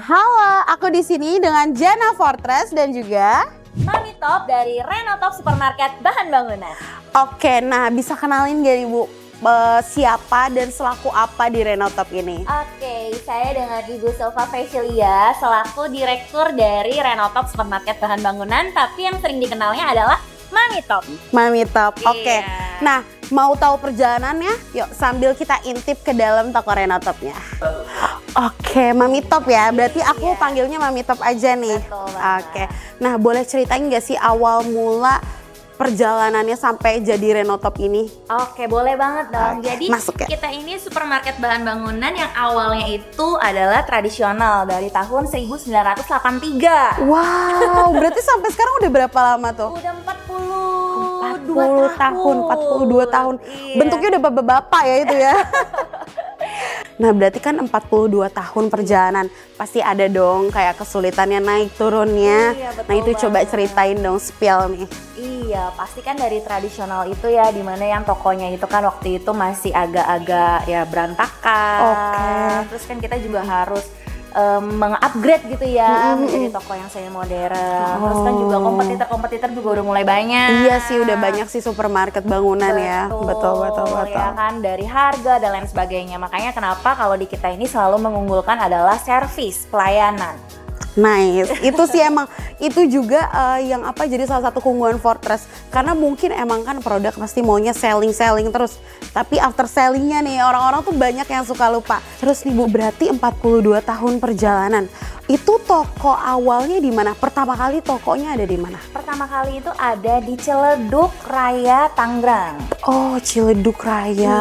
Halo, aku di sini dengan Jana Fortress dan juga Mami Top dari Renotop Supermarket Bahan Bangunan. Oke, nah bisa kenalin gak Ibu siapa dan selaku apa di Renotop ini? Oke, saya dengan Ibu Silva Facilia selaku Direktur dari Renotop Supermarket Bahan Bangunan, tapi yang sering dikenalnya adalah Mami Top. Mami Top, oke. Iya. Nah, mau tahu perjalanannya? Yuk sambil kita intip ke dalam toko Renotopnya. Oke, Mami Top ya. Berarti aku Iya. panggilnya Mami Top aja nih. Betul banget. Oke. Nah, boleh ceritain nggak sih awal mula perjalanannya sampai jadi Renotop ini? Oke, boleh banget dong. Oke, Jadi masuk ya. kita ini supermarket bahan bangunan yang awalnya itu adalah tradisional dari tahun 1983. Wow, berarti sampai sekarang udah berapa lama tuh? Udah 42 42 tahun. Iya. Bentuknya udah bapak-bapak ya itu ya. Nah, berarti kan 42 tahun perjalanan. Pasti ada dong kayak kesulitannya naik turunnya. Iya, betul Nah, itu coba banget. ceritain dong, spill nih. Iya, pasti kan dari tradisional itu ya, dimana yang tokonya itu kan waktu itu masih agak-agak ya berantakan. Oke. Terus kan kita juga harus meng-upgrade gitu ya, menjadi toko yang semi modern. Terus kan juga kompetitor juga udah mulai banyak. Iya sih, udah banyak sih supermarket bangunan ya. Betul. Ya kan, dari harga dan lain sebagainya. Makanya kenapa kalau di kita ini selalu mengunggulkan adalah servis, pelayanan. Nice, itu sih emang itu juga yang apa jadi salah satu keunggulan Fortress karena mungkin emang kan produk pasti maunya selling terus, tapi after sellingnya nih orang-orang tuh banyak yang suka lupa. Terus nih Bu, berarti 42 tahun perjalanan itu toko awalnya di mana? Pertama kali tokonya ada di mana? Pertama kali itu ada di Ciledug Raya, Tangerang. Oh, Ciledug Raya. Iya.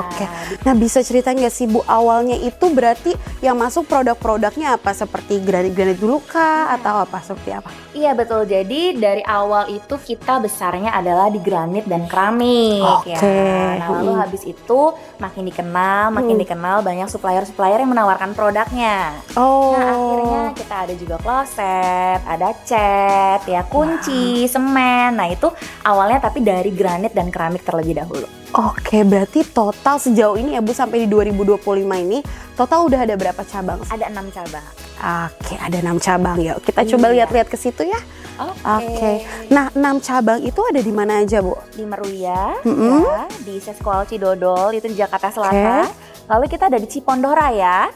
Oke. Nah, bisa ceritain nggak sih Bu awalnya itu berarti yang masuk produk-produknya apa seperti granit-granit dulu kah atau apa seperti apa? Iya betul, jadi dari awal itu kita besarnya adalah di granit dan keramik. Oke. Ya. Nah lalu habis itu makin dikenal banyak supplier-supplier yang menawarkan produknya. Oh. Nah akhirnya kita ada juga kloset, ada cat, ya kunci, semen. Nah itu awalnya tapi dari granit dan keramik terlebih dahulu. Oke, berarti total sejauh ini ya Bu sampai di 2025 ini total udah ada berapa cabang? Ada 6 cabang. Oke, ada 6 cabang ya. Kita coba lihat-lihat ke situ ya. Oke. Nah, 6 cabang itu ada di mana aja Bu? Di Meruya, ya, di Seskual Cidodol itu di Jakarta Selatan. Lalu kita ada di Cipondoh Raya,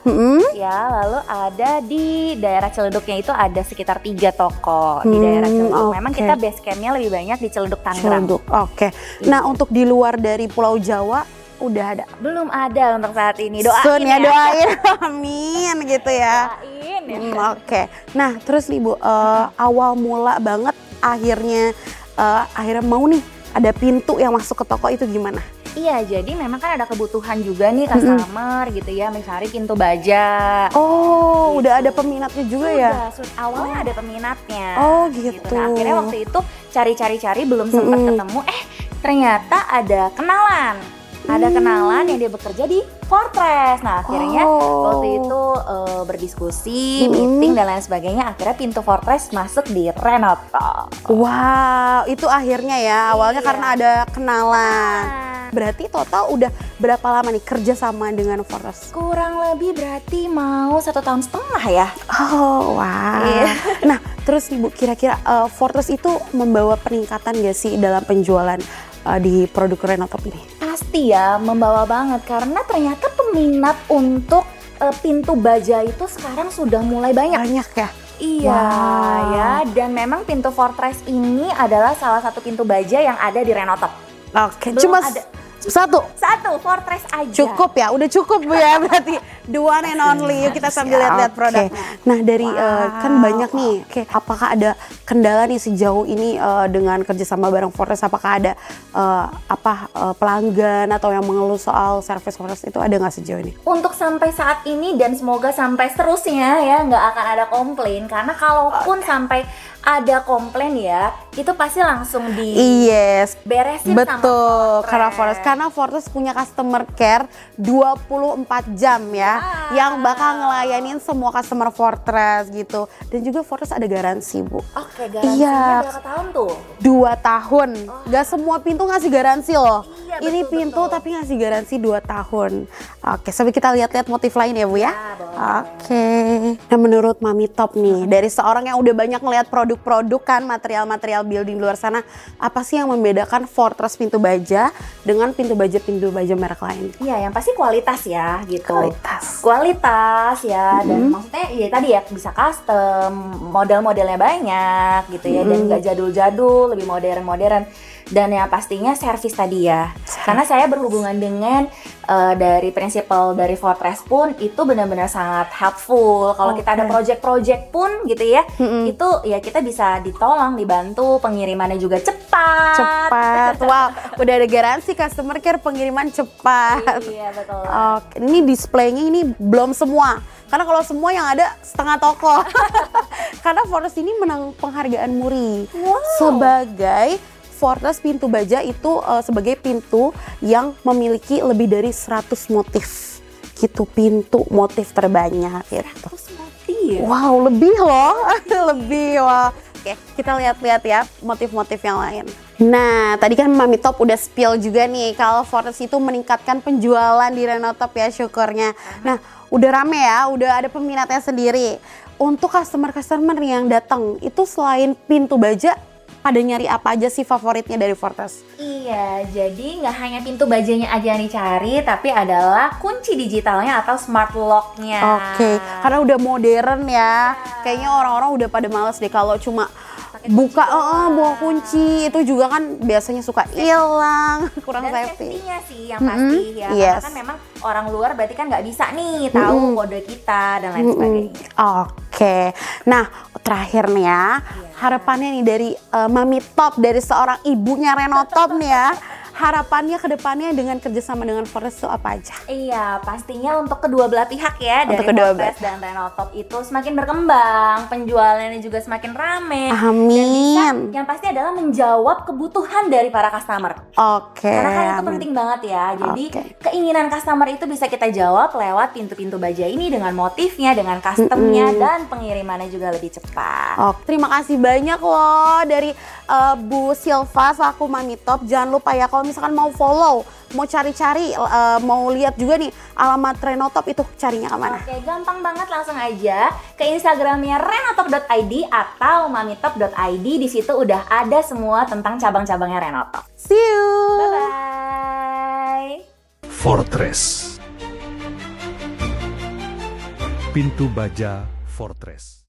ya, lalu ada di daerah Ciledugnya itu ada sekitar 3 toko di daerah Ciledug. Memang kita base campnya lebih banyak di Ciledug Tangerang. Ciledug. Oke. Nah, untuk di luar dari Pulau Jawa udah ada? Belum ada untuk saat ini. Doain Sun ya, ya. doain. Amin gitu ya. Doain ya. Oke. Nah, terus nih Bu, awal mula banget akhirnya mau nih ada pintu yang masuk ke toko itu gimana? Iya, jadi memang kan ada kebutuhan juga nih customer gitu ya, mencari pintu baja. Oh, Gitu. udah ada peminatnya juga ya? Awalnya ada peminatnya. Oh, gitu. Nah, akhirnya waktu itu cari-cari belum sempat ketemu. Ternyata ada kenalan. Ada kenalan yang dia bekerja di Fortress. Nah, akhirnya waktu itu berdiskusi, meeting dan lain sebagainya. Akhirnya pintu Fortress masuk di Renotop. Wow, itu akhirnya ya. Awalnya Iya. karena ada kenalan. Berarti total udah berapa lama nih kerja sama dengan Fortress? Kurang lebih berarti mau 1,5 tahun ya. Oh, wow. Iya. Nah, terus nih Bu, kira-kira Fortress itu membawa peningkatan gak sih dalam penjualan di produk Renotop ini? Pasti ya, membawa banget karena ternyata peminat untuk pintu baja itu sekarang sudah mulai banyak. Banyak ya? Iya, Wow. ya, dan memang pintu Fortress ini adalah salah satu pintu baja yang ada di Renotop. Oke, Belum cuma ada. satu? Satu, Fortress aja. Cukup ya? Udah cukup Bu ya berarti. The one and only. Yuk kita sambil lihat-lihat produknya. Nah, dari kan banyak nih. Oke, apakah ada kendala nih sejauh ini dengan kerjasama bareng Fortress? Apakah ada pelanggan atau yang mengeluh soal service Fortress itu ada nggak sejauh ini? Untuk sampai saat ini dan semoga sampai seterusnya ya nggak akan ada komplain. Karena kalaupun sampai ada komplain ya, itu pasti langsung Yes, beresin sama betul. Karena Fortress. Fortress karena Fortress punya customer care 24 jam ya, yang bakal ngelayanin semua customer Fortress gitu. Dan juga Fortress ada garansi, Bu. Oke, garansinya berapa tahun tuh? 2 tahun. Gak semua pintu ngasih garansi loh. Iya, Ini betul, pintu betul. tapi ngasih garansi 2 tahun. Oke, sampai kita lihat-lihat motif lain ya, Bu ya. boleh. Oke. Nah, menurut Mami Top nih, dari seorang yang udah banyak ngeliat produk-produk kan, material-material building di luar sana, apa sih yang membedakan Fortress pintu baja dengan pintu baja merek lain? Iya, yang pasti kualitas ya gitu. Kualitas. Ya, dan maksudnya ya tadi ya bisa custom, model-modelnya banyak gitu ya, dan nggak jadul-jadul, lebih modern-modern. Dan yang pastinya servis tadi ya. Karena saya berhubungan dengan dari prinsipal dari Fortress pun itu benar-benar sangat helpful. Kalau kita ada project-project pun gitu ya, itu ya kita bisa ditolong, dibantu, pengirimannya juga cepat. Wow, udah ada garansi customer care, pengiriman cepat. Iya, betul. Oke, ini displaynya ini belum semua. Karena kalau semua yang ada setengah toko. Karena Fortress ini menang penghargaan Muri sebagai Fortress pintu baja itu sebagai pintu yang memiliki lebih dari 100 motif. Gitu, pintu motif terbanyak gitu. 100 motif. Wow, lebih loh. Lebih, wah. Oke, kita lihat-lihat ya motif-motif yang lain. Nah, tadi kan Mami Top udah spill juga nih kalau Fortress itu meningkatkan penjualan di Renotop ya, syukurnya. Nah, udah rame ya, udah ada peminatnya sendiri. Untuk customer-customer yang datang, itu selain pintu baja, pada nyari apa aja sih favoritnya dari Fortress? Iya, jadi nggak hanya pintu bajanya aja yang dicari, tapi adalah kunci digitalnya atau smart lock-nya. Oke, karena udah modern ya. Kayaknya orang-orang udah pada males deh kalau cuma buka bawa kunci, itu juga kan biasanya suka hilang, kurang Dan safety. safety-nya sih yang pasti ya, karena kan memang orang luar berarti kan nggak bisa nih tahu kode kita dan lain sebagainya. Oke, nah terakhir nih ya, harapannya nih dari Mami Top, dari seorang ibunya Renotop nih ya, harapannya ke depannya dengan kerjasama dengan Fortress itu apa aja? Iya, pastinya untuk kedua belah pihak ya, dari Untuk kedua Fortress dan Renotop itu semakin berkembang, penjualannya juga semakin rame. Amin. Dan bisa, yang pasti adalah menjawab kebutuhan dari para customer. Oke. Karena kan itu amin. penting banget ya. Jadi Oke. keinginan customer itu bisa kita jawab lewat pintu-pintu baja ini dengan motifnya, dengan customnya, dan pengirimannya juga lebih cepat. Oke, terima kasih banyak loh dari Bu Silva selaku Mami Top. Jangan lupa ya kalau misalkan mau follow, mau cari-cari, mau lihat juga nih alamat Renotop itu carinya kemana? Oke, gampang banget, langsung aja ke Instagramnya renotop.id atau mamitop.id. Di situ udah ada semua tentang cabang-cabangnya Renotop. See you. Bye-bye. Fortress. Pintu baja Fortress.